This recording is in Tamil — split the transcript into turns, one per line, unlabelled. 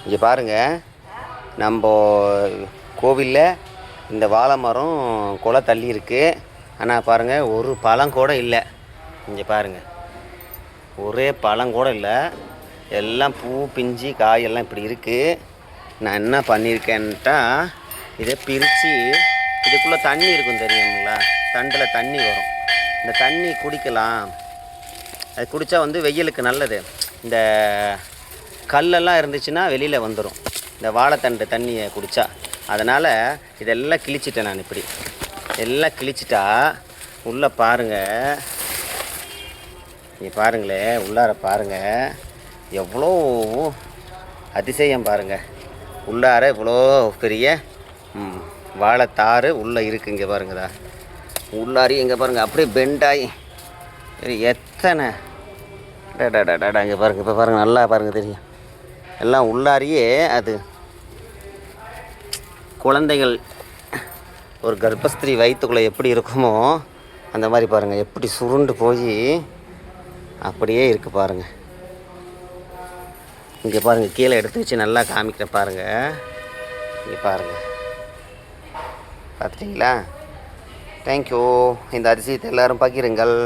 இங்கே பாருங்கள், நம்ம கோவிலில் இந்த வாழை மரம் குலை தள்ளி இருக்குது. ஆனால் பாருங்கள், ஒரு பழம் கூட இல்லை. இங்கே பாருங்கள், ஒரே பழம் கூட இல்லை. எல்லாம் பூ பிஞ்சு காயெல்லாம் இப்படி இருக்குது. நான் என்ன பண்ணியிருக்கேன்ட்டா, இதை பிரித்து இதுக்குள்ளே தண்ணி இருக்கும் தெரியுங்களா, தண்டில் தண்ணி வரும். இந்த தண்ணி குடிக்கலாம். அது குடித்தா வந்து வெயிலுக்கு நல்லது. இந்த கல்லெல்லாம் இருந்துச்சுன்னா வெளியில் வந்துடும் இந்த வாழைத்தண்டு தண்ணியை குடித்தா. அதனால் இதெல்லாம் கிழிச்சிட்டேன் நான். இப்படி எல்லாம் கிழிச்சிட்டா உள்ளே பாருங்கள். இங்கே பாருங்களேன், உள்ளார பாருங்கள், எவ்வளோ அதிசயம் பாருங்கள். உள்ளார இவ்வளோ பெரிய வாழைத்தாறு உள்ளே இருக்குது. இங்கே பாருங்கதா, உள்ளாரி இங்கே பாருங்கள், அப்படியே பெண்டாகி எத்தனை டாடா இங்கே பாருங்கள். இப்போ பாருங்கள், நல்லா பாருங்கள், தெரியும். எல்லாம் உள்ளாரியே அது குழந்தைகள் ஒரு கர்ப்பஸ்திரீ வயிற்றுக்குள்ளே எப்படி இருக்குமோ அந்த மாதிரி பாருங்கள், எப்படி சுருண்டு போய் அப்படியே இருக்குது பாருங்கள். இங்கே பாருங்கள், கீழே எடுத்து வச்சு நல்லா காமிக்கிறேன் பாருங்கள். இங்கே பாருங்கள், பார்த்துட்டிங்களா? தேங்க்யூ. இந்த அதிசயத்தை எல்லோரும் பகிருங்கள்.